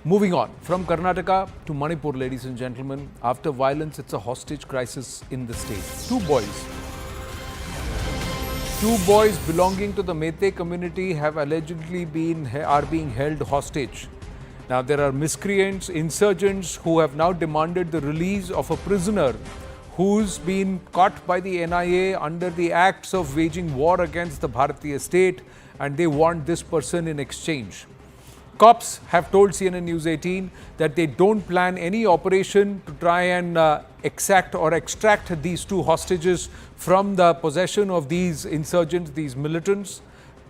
Moving on, from Karnataka to Manipur, ladies and gentlemen, after violence, it's a hostage crisis in the state. Two boys belonging to the Meitei community have allegedly are being held hostage. Now, there are miscreants, insurgents who have now demanded the release of a prisoner who's been caught by the NIA under the acts of waging war against the Bharatiya state, and they want this person in exchange. Cops have told CNN News 18 that they don't plan any operation to try and extract these two hostages from the possession of these insurgents, these militants,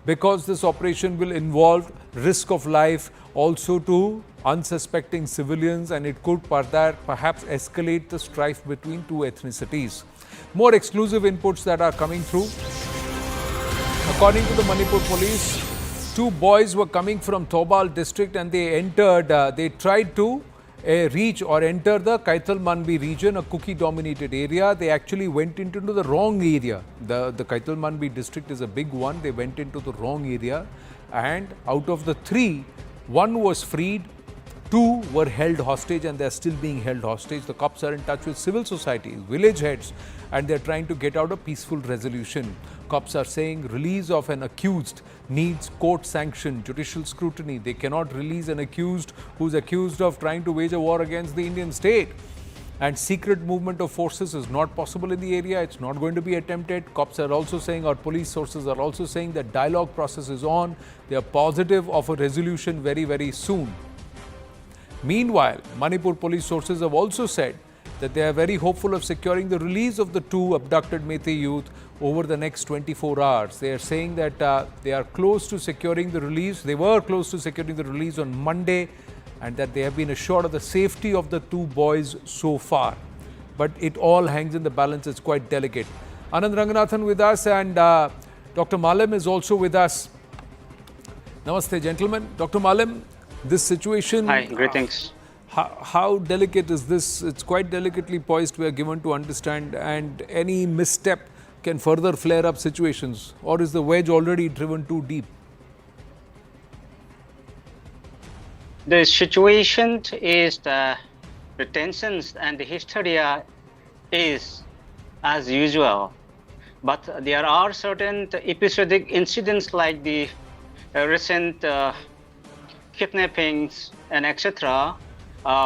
because this operation will involve risk of life also to unsuspecting civilians, and it could perhaps escalate the strife between two ethnicities. More exclusive inputs that are coming through. According to the Manipur police, two boys were coming from Thobal district and they tried to reach or enter the Kaithal Manbi region, a Kuki dominated area. They actually went into the wrong area. The Kaithal Manbi district is a big one. They went into the wrong area, and out of the three, one was freed, two were held hostage, and they are still being held hostage. The cops are in touch with civil society, village heads, and they are trying to get out a peaceful resolution. Cops are saying release of an accused needs court sanction, judicial scrutiny. They cannot release an accused who's accused of trying to wage a war against the Indian state. And secret movement of forces is not possible in the area. It's not going to be attempted. Cops are also saying, or police sources are also saying, that dialogue process is on. They are positive of a resolution very, very soon. Meanwhile, Manipur police sources have also said that they are very hopeful of securing the release of the two abducted Meitei youth over the next 24 hours. They are saying that they are close to securing the release. They were close to securing the release on Monday, and that they have been assured of the safety of the two boys so far. But it all hangs in the balance. It's quite delicate. Anand Ranganathan with us, and Dr. Malam is also with us. Namaste, gentlemen. Dr. Malam, this situation... Hi, greetings. How delicate is this? It's quite delicately poised, we are given to understand, and any misstep can further flare up situations, or is the wedge already driven too deep? The situation is the tensions and the hysteria is as usual, but there are certain episodic incidents like the recent kidnappings and etc.,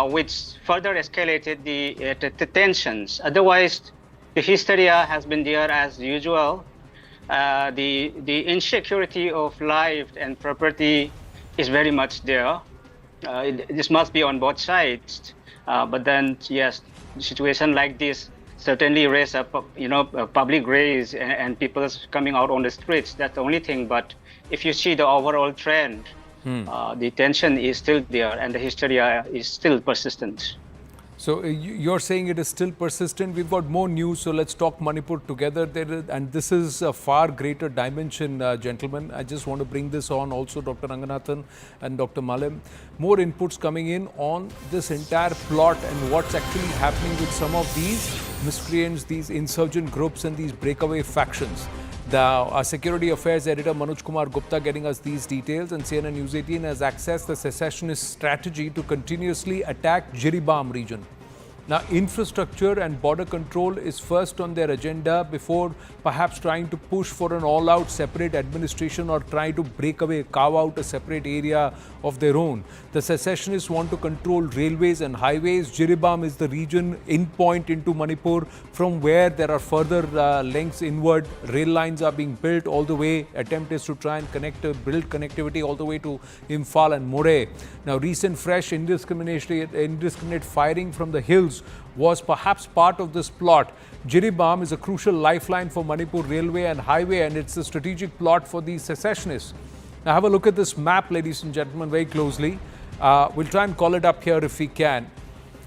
which further escalated the tensions. Otherwise, the hysteria has been there as usual. The insecurity of life and property is very much there. This must be on both sides. But then, yes, the situation like this certainly raise up, public raise and people coming out on the streets. That's the only thing. But if you see the overall trend, the tension is still there and the hysteria is still persistent. So you're saying it is still persistent. We've got more news, so let's talk Manipur together. And this is a far greater dimension, gentlemen. I just want to bring this on also, Dr. Ranganathan and Dr. Malam. More inputs coming in on this entire plot and what's actually happening with some of these miscreants, these insurgent groups and these breakaway factions. Our Security Affairs Editor Manoj Kumar Gupta getting us these details, and CNN News 18 has accessed the secessionist strategy to continuously attack Jiribam region. Now, infrastructure and border control is first on their agenda before perhaps trying to push for an all-out separate administration or try to break away, carve out a separate area of their own. The secessionists want to control railways and highways. Jiribam is the region in point into Manipur from where there are further lengths inward. Rail lines are being built all the way. Attempt is to try and build connectivity all the way to Imphal and More. Now, recent fresh indiscriminate firing from the hills was perhaps part of this plot. Jiribam is a crucial lifeline for Manipur railway and highway, and it's a strategic plot for these secessionists. Now have a look at this map, ladies and gentlemen, very closely. We'll try and call it up here if we can.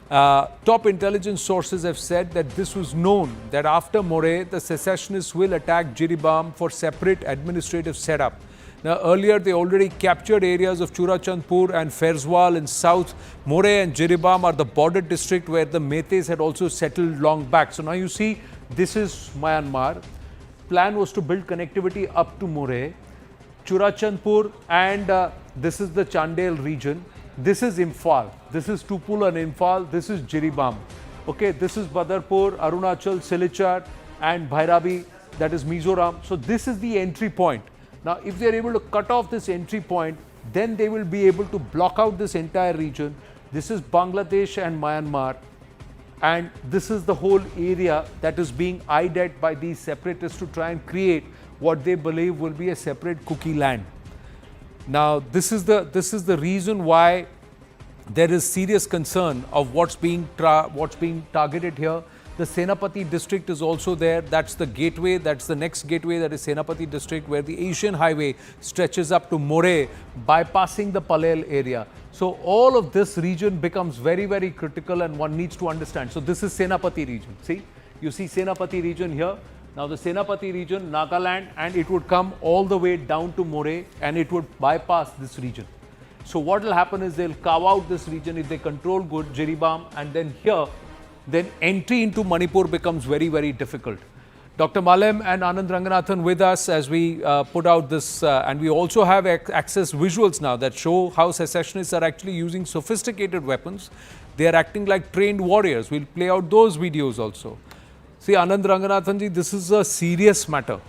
Top intelligence sources have said that this was known, that after More, the secessionists will attack Jiribam for separate administrative setup. Now, earlier they already captured areas of Churachandpur and Ferzwal in south. More and Jiribam are the border district where the Meiteis had also settled long back. So now you see, this is Myanmar. Plan was to build connectivity up to More, Churachandpur, and this is the Chandel region. This is Imphal, this is Tupul and Imphal, this is Jiribam. Okay, this is Badarpur, Arunachal, Silichar and Bhairabi, that is Mizoram. So this is the entry point. Now if they are able to cut off this entry point, then they will be able to block out this entire region. This is Bangladesh and Myanmar, and this is the whole area that is being eyed at by these separatists to try and create what they believe will be a separate Kuki land. Now this is the reason why there is serious concern of what's being targeted here. The Senapati district is also there. That's the gateway. That's the next gateway. That is Senapati district, where the Asian highway stretches up to More, bypassing the Palel area. So all of this region becomes very, very critical, and one needs to understand. So this is Senapati region. See, you see Senapati region here. Now the Senapati region, Nagaland, and it would come all the way down to More, and it would bypass this region. So what will happen is they'll carve out this region if they control good, Jiribam, and then here, then entry into Manipur becomes very, very difficult. Dr. Malem and Anand Ranganathan with us as we put out this, and we also have access visuals now that show how secessionists are actually using sophisticated weapons. They are acting like trained warriors. We'll play out those videos also. See, Anand Ranganathan ji, this is a serious matter.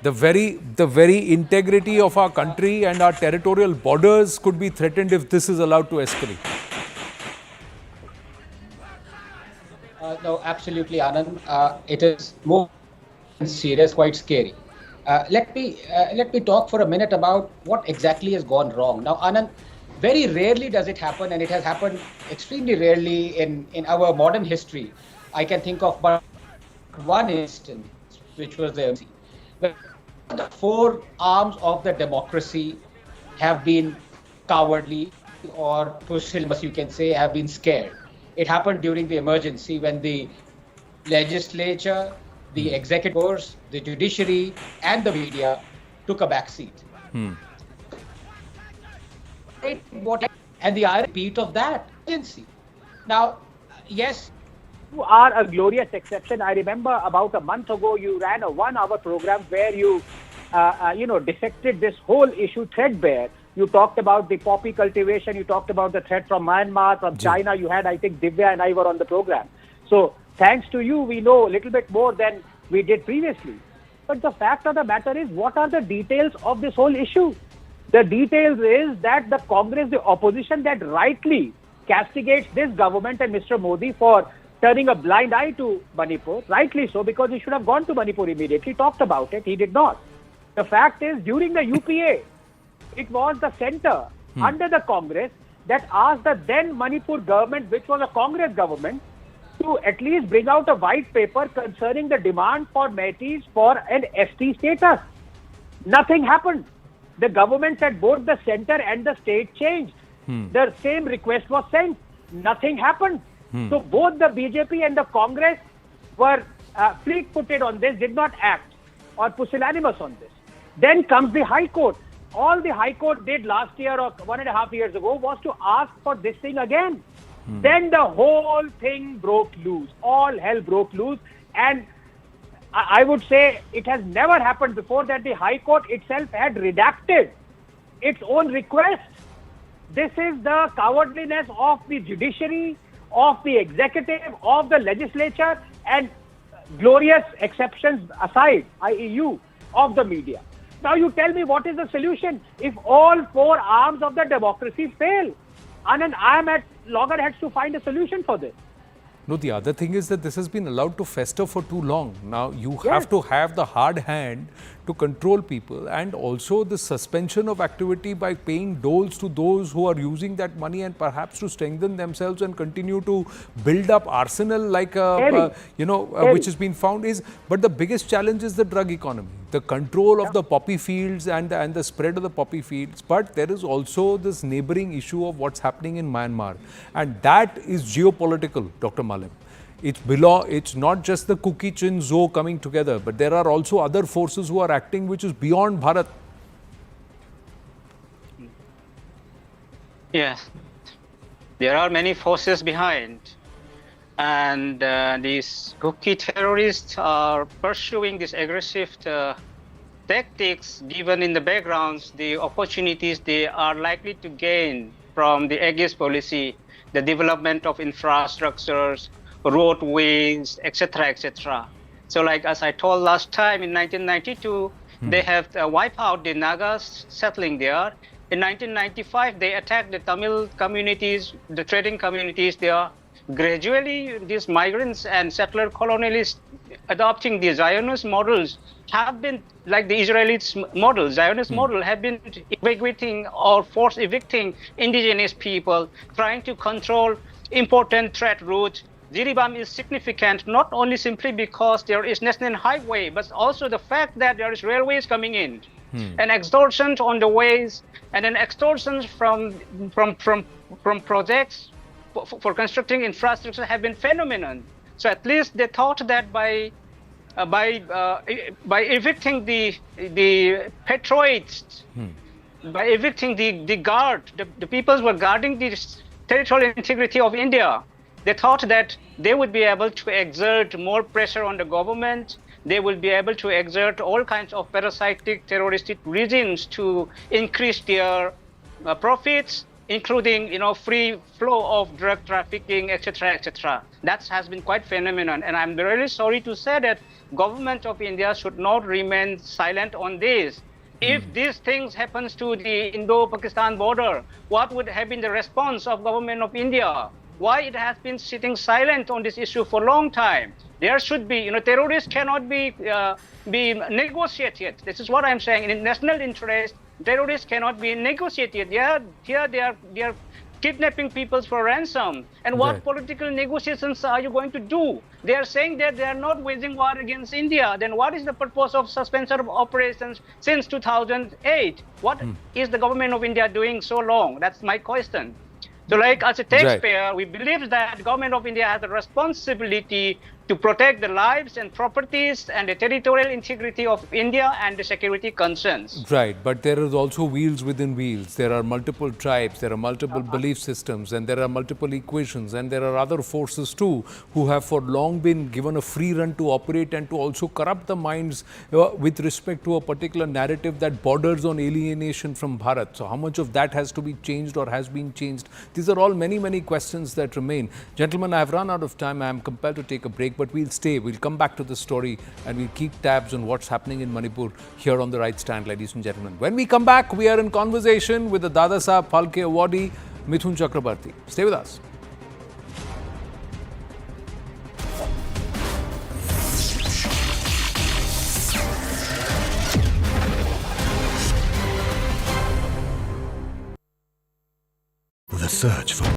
The very integrity of our country and our territorial borders could be threatened if this is allowed to escalate. No, absolutely, Anand. It is more serious, quite scary. Let me talk for a minute about what exactly has gone wrong. Now, Anand, very rarely does it happen, and it has happened extremely rarely in our modern history. I can think of but one instance, which was the MC, where the four arms of the democracy have been cowardly, or pusillanimous, you can say, have been scared. It happened during the emergency when the legislature, the executives, the judiciary, and the media took a back seat. And the repeat of that emergency. Now, yes, you are a glorious exception. I remember about a month ago, you ran a 1-hour program where you, dissected this whole issue threadbare. You talked about the poppy cultivation. You talked about the threat from Myanmar, from China. You had, I think, Divya and I were on the program. So thanks to you, we know a little bit more than we did previously. But the fact of the matter is, what are the details of this whole issue? The details is that the Congress, the opposition that rightly castigates this government and Mr. Modi for turning a blind eye to Manipur, rightly so, because he should have gone to Manipur immediately, talked about it, he did not. The fact is, during the UPA, it was the centre under the Congress that asked the then Manipur government, which was a Congress government, to at least bring out a white paper concerning the demand for Metis for an ST status. Nothing happened. The government at both the centre and the state changed. The same request was sent. Nothing happened. So both the BJP and the Congress were fleet-footed on this, did not act, or pusillanimous on this. Then comes the High Court. All the High Court did last year or 1.5 years ago was to ask for this thing again. Then the whole thing broke loose. All hell broke loose. And I would say it has never happened before that the High Court itself had redacted its own request. This is the cowardliness of the judiciary, of the executive, of the legislature, and glorious exceptions aside, i.e. you, of the media. Now you tell me, what is the solution if all four arms of the democracy fail? And I am at loggerheads to find a solution for this. No, the other thing is that this has been allowed to fester for too long. Now, you have to have the hard hand to control people, and also the suspension of activity by paying doles to those who are using that money, and perhaps to strengthen themselves and continue to build up arsenal like which has been found is. But the biggest challenge is the drug economy, the control of the poppy fields and the spread of the poppy fields. But there is also this neighboring issue of what's happening in Myanmar, and that is geopolitical, Dr. Malem. It's not just the Kuki Chin Zo coming together, but there are also other forces who are acting which is beyond Bharat. Yes, there are many forces behind, and these Kuki terrorists are pursuing this aggressive tactics given in the backgrounds, the opportunities they are likely to gain from the Aegis policy, the development of infrastructures, roadways, etc., etc. So, like as I told last time, in 1992, they have wiped out the Nagas settling there. In 1995, they attacked the Tamil communities, the trading communities there. Gradually, these migrants and settler colonialists adopting the Zionist models have been, like the Israeli model, Zionist model, have been evacuating or force evicting indigenous people, trying to control important trade routes. Jiribam is significant not only simply because there is national highway, but also the fact that there is railways coming in, and extortion on the ways, and then extortions from projects for constructing infrastructure have been phenomenon. So at least they thought that by evicting the patriots, by evicting the guard, the people who were guarding the territorial integrity of India, they thought that they would be able to exert more pressure on the government. They will be able to exert all kinds of parasitic terroristic regimes to increase their profits, including free flow of drug trafficking, etc., etc. That has been quite phenomenon, and I'm really sorry to say that government of India should not remain silent on this. If these things happens to the Indo-Pakistan border, what would have been the response of government of India? Why it has been sitting silent on this issue for a long time? There should be, terrorists cannot be negotiated. This is what I'm saying. In national interest, terrorists cannot be negotiated. They are kidnapping people for ransom. And what political negotiations are you going to do? They are saying that they are not waging war against India. Then what is the purpose of suspension of operations since 2008? What is the government of India doing so long? That's my question. So, like as a taxpayer, we believe that government of India has a responsibility to protect the lives and properties and the territorial integrity of India and the security concerns. Right, but there is also wheels within wheels. There are multiple tribes, there are multiple belief systems, and there are multiple equations, and there are other forces too who have for long been given a free run to operate and to also corrupt the minds with respect to a particular narrative that borders on alienation from Bharat. So how much of that has to be changed or has been changed? These are all many questions that remain. Gentlemen, I have run out of time. I am compelled to take a break, but we'll stay. We'll come back to the story and we'll keep tabs on what's happening in Manipur here on The Right Stand, ladies and gentlemen. When we come back, we are in conversation with the Dada Saheb Phalke awardee, Mithun Chakrabarti. Stay with us. The search for